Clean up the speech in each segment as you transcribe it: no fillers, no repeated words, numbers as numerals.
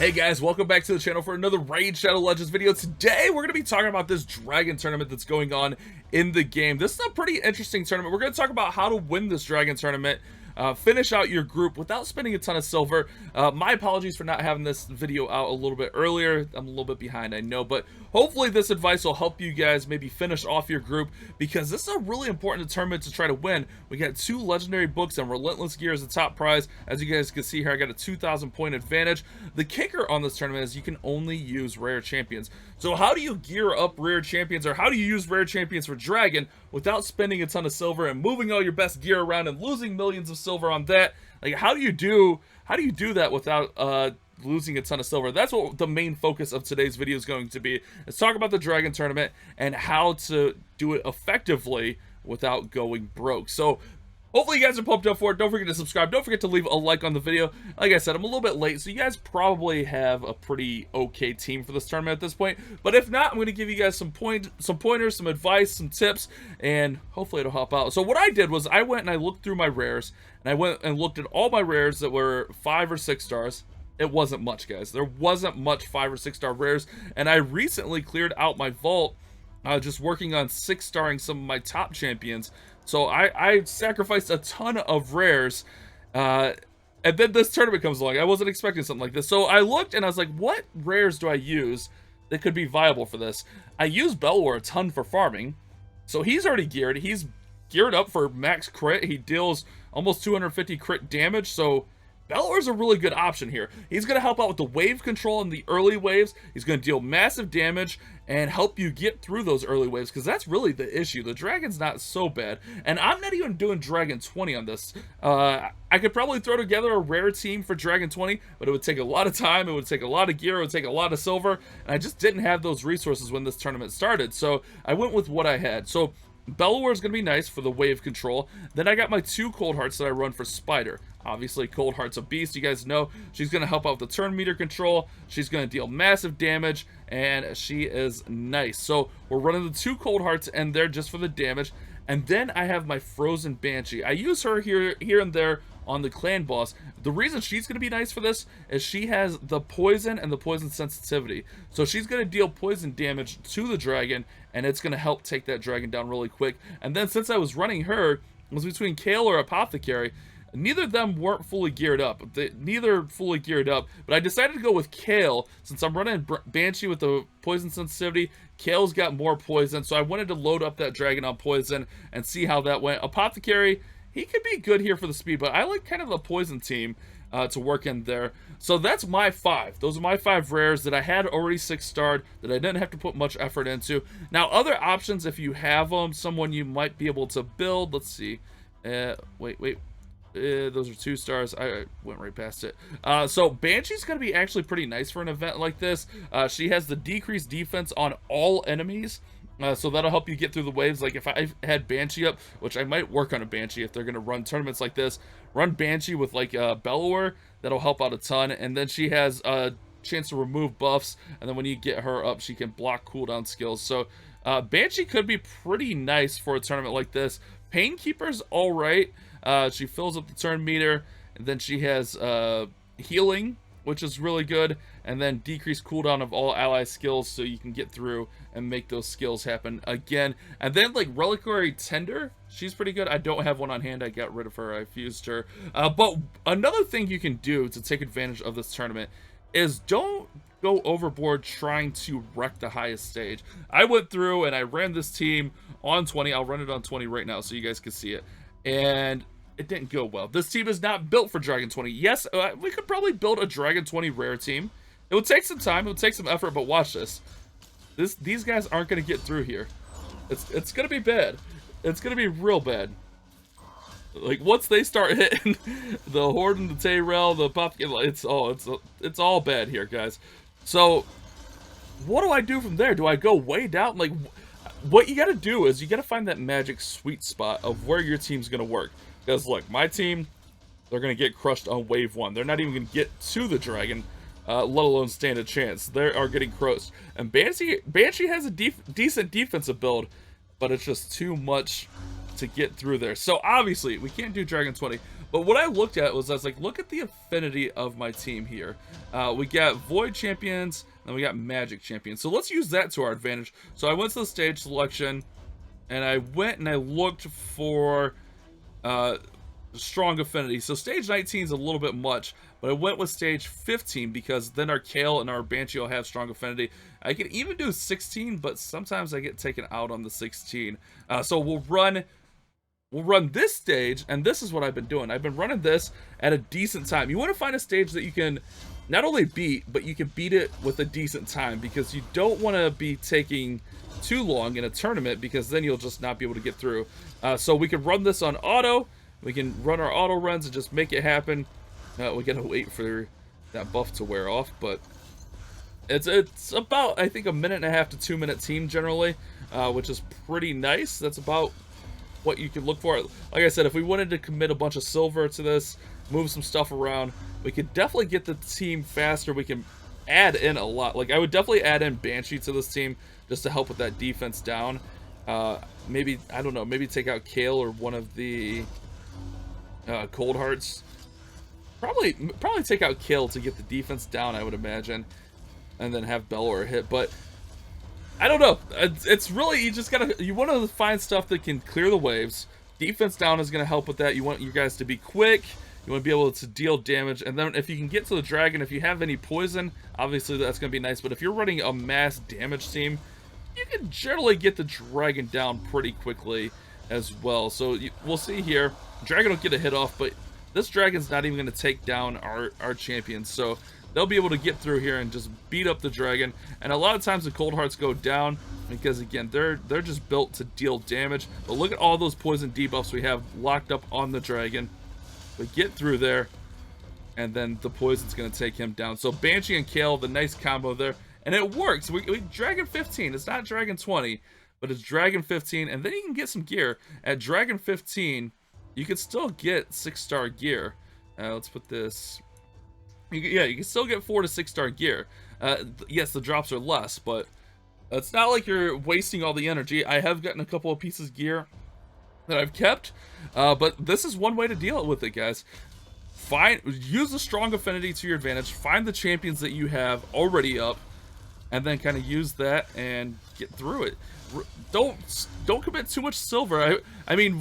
Hey guys, welcome back to the channel for another Raid Shadow Legends video. Today we're going to be talking about this dragon tournament that's going on in the game. This is a pretty interesting tournament. We're going to talk about how to win this dragon tournament, finish out your group without spending a ton of silver. My apologies for not having this video out a little bit earlier. I'm a little bit behind, I know, but hopefully this advice will help you guys maybe finish off your group, because this is a really important tournament to try to win. We got 2 legendary books and Relentless Gear as the top prize. As you guys can see here, I got a 2,000 point advantage. The kicker on this tournament is you can only use rare champions. So how do you gear up rare champions, or how do you use rare champions for dragon without spending a ton of silver and moving all your best gear around and losing millions of silver on that? Like, how do you do that without losing a ton of silver? That's what the main focus of today's video is going to be. Let's talk about the dragon tournament and how to do it effectively without going broke. So hopefully you guys are pumped up for it. Don't forget to subscribe. Don't forget to leave a like on the video. Like I said, I'm a little bit late, so you guys probably have a pretty okay team for this tournament at this point. But if not, I'm going to give you guys some pointers, some advice, some tips, and hopefully it'll help out. So what I did was I went and I looked through my rares, and I went and looked at all my rares that were 5 or 6 stars. It wasn't much, guys. There wasn't much 5 or 6 star rares, and I recently cleared out my vault just working on 6-starring some of my top champions. So I sacrificed a ton of rares, and then this tournament comes along. I wasn't expecting something like this. So I looked and I was like, what rares do I use that could be viable for this? I use Belor a ton for farming. So he's already geared. He's geared up for max crit. He deals almost 250 crit damage. So Belor's a really good option here. He's going to help out with the wave control in the early waves. He's going to deal massive damage and help you get through those early waves, because that's really the issue. The dragon's not so bad, and I'm not even doing Dragon 20 on this. I could probably throw together a rare team for Dragon 20, but it would take a lot of time, it would take a lot of gear, it would take a lot of silver, and I just didn't have those resources when this tournament started, so I went with what I had. So Belor is going to be nice for the wave control. Then I got my 2 Cold Hearts that I run for Spider. Obviously, Cold Heart's a beast. You guys know she's going to help out with the turn meter control. She's going to deal massive damage, and she is nice. So we're running the 2 Cold Hearts, and they're just for the damage. And then I have my Frozen Banshee. I use her here and there on the clan boss. The reason she's going to be nice for this is she has the poison and the poison sensitivity. So she's going to deal poison damage to the dragon, and it's going to help take that dragon down really quick. And then since I was running her, it was between Kale or Apothecary. Neither of them weren't fully geared up. Neither fully geared up, but I decided to go with Kale since I'm running Banshee with the poison sensitivity. Kale's got more poison, so I wanted to load up that dragon on poison and see how that went. Apothecary, he could be good here for the speed, but I like kind of the poison team to work in there. So that's my 5. Those are my 5 rares that I had already 6-starred, that I didn't have to put much effort into. Now, other options, if you have them, someone you might be able to build. Let's see. Wait. Those are 2 stars. I went right past it. So Banshee's going to be actually pretty nice for an event like this. She has the decreased defense on all enemies. So that'll help you get through the waves. Like if I had Banshee up, which I might work on a Banshee if they're going to run tournaments like this, run Banshee with like Belor. That'll help out a ton. And then she has a chance to remove buffs. And then when you get her up, she can block cooldown skills. So Banshee could be pretty nice for a tournament like this. Painkeeper's alright. She fills up the turn meter, and then she has healing, which is really good, and then decreased cooldown of all ally skills, so you can get through and make those skills happen again. And then like Reliquary Tender, she's pretty good. I don't have one on hand. I got rid of her. I fused her. But another thing you can do to take advantage of this tournament is don't go overboard trying to wreck the highest stage. I went through and I ran this team on 20. I'll run it on 20 right now so you guys can see it. And it didn't go well. This team is not built for Dragon 20. Yes, we could probably build a Dragon 20 rare team. It would take some time. It would take some effort, but watch this. These guys aren't going to get through here. It's going to be bad. It's going to be real bad. Like, once they start hitting the Horde and the Tyrell, the Pop, it's all bad here, guys. So, what do I do from there? Do I go way down? Like, what you got to do is you got to find that magic sweet spot of where your team's going to work. Because look, my team, they're going to get crushed on wave 1. They're not even going to get to the dragon, let alone stand a chance. They are getting crushed. And Banshee has a decent defensive build, but it's just too much to get through there. So obviously, we can't do Dragon 20. But what I looked at was, I was like, look at the affinity of my team here. We got Void champions, and we got Magic champions. So let's use that to our advantage. So I went to the stage selection, and I went and I looked for strong affinity. So stage 19 is a little bit much, but I went with stage 15 because then our Kale and our Banshee will have strong affinity. I can even do 16, but sometimes I get taken out on the 16. So we'll run this stage, and this is what I've been doing. I've been running this at a decent time. You want to find a stage that you can not only beat, but you can beat it with a decent time, because you don't want to be taking too long in a tournament, because then you'll just not be able to get through. So we can run this on auto. We can run our auto runs and just make it happen. We gotta wait for that buff to wear off, but it's about, I think, 1.5 to 2 minute team generally, which is pretty nice. That's about what you could look for. Like I said, if we wanted to commit a bunch of silver to this, move some stuff around, we could definitely get the team faster. We can add in a lot. Like, I would definitely add in Banshee to this team just to help with that defense down. Maybe, I don't know, maybe take out Kale or one of the Cold Hearts. Probably take out Kale to get the defense down, I would imagine, and then have Belor hit. But I don't know. It's really, you want to find stuff that can clear the waves. Defense down is going to help with that. You want you guys to be quick. You want to be able to deal damage. And then if you can get to the dragon, if you have any poison, obviously that's going to be nice. But if you're running a mass damage team, you can generally get the dragon down pretty quickly as well. So we'll see here. Dragon will get a hit off, but this dragon's not even going to take down our champions. So they'll be able to get through here and just beat up the dragon. And a lot of times the Cold Hearts go down because, again, they're just built to deal damage. But look at all those poison debuffs we have locked up on the dragon. We get through there, and then the poison's going to take him down. So Banshee and Kale, the nice combo there. And it works. We Dragon 15. It's not Dragon 20, but it's Dragon 15. And then you can get some gear. At Dragon 15, you can still get 6-star gear. Let's put this... Yeah, you can still get 4 to 6-star gear. Yes, the drops are less, but it's not like you're wasting all the energy. I have gotten a couple of pieces of gear that I've kept, but this is one way to deal with it, guys. Use the strong affinity to your advantage. Find the champions that you have already up, and then kind of use that and get through it. Don't commit too much silver. I mean,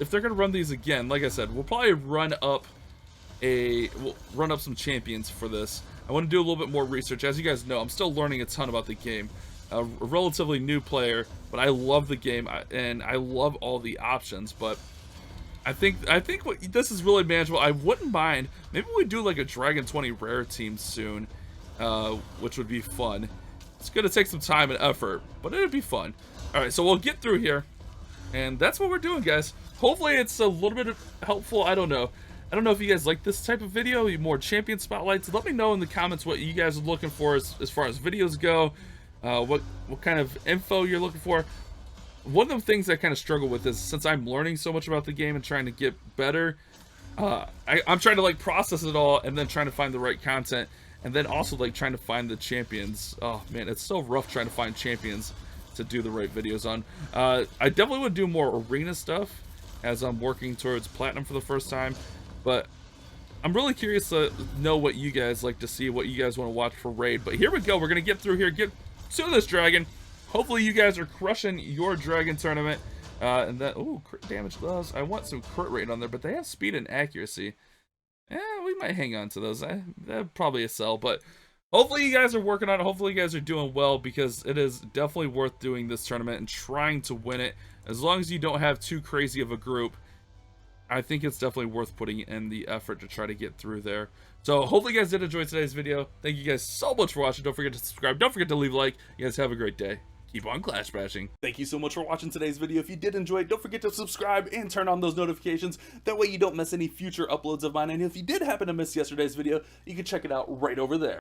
if they're gonna run these again, like I said, we'll probably run up some champions for this. I want to do a little bit more research. As you guys know, I'm still learning a ton about the game. A relatively new player, but I love the game and I love all the options. But I think this is really manageable. I wouldn't mind. Maybe we do like a Dragon 20 rare team soon, which would be fun. It's gonna take some time and effort, but it'd be fun. All right, so we'll get through here, and that's what we're doing, guys. Hopefully, it's a little bit helpful. I don't know. I don't know if you guys like this type of video, more champion spotlights. Let me know in the comments what you guys are looking for as far as videos go. What kind of info you're looking for. One of the things I kind of struggle with is, since I'm learning so much about the game and trying to get better, I'm trying to like process it all and then trying to find the right content, and then also like trying to find the champions. Oh man, it's so rough trying to find champions to do the right videos on. I definitely would do more arena stuff as I'm working towards platinum for the first time, but I'm really curious to know what you guys like to see, what you guys want to watch for raid. But here we go. We're gonna get through here, get to this dragon. Hopefully you guys are crushing your dragon tournament. And that, ooh, crit damage gloves. I want some crit rate on there, but they have speed and accuracy. We might hang on to those. That's probably a sell, but hopefully you guys are working on it. Hopefully you guys are doing well, because it is definitely worth doing this tournament and trying to win it. As long as you don't have too crazy of a group, I think it's definitely worth putting in the effort to try to get through there. So hopefully you guys did enjoy today's video. Thank you guys so much for watching. Don't forget to subscribe. Don't forget to leave a like. You guys have a great day. Keep on clash bashing. Thank you so much for watching today's video. If you did enjoy it, don't forget to subscribe and turn on those notifications. That way you don't miss any future uploads of mine. And if you did happen to miss yesterday's video, you can check it out right over there.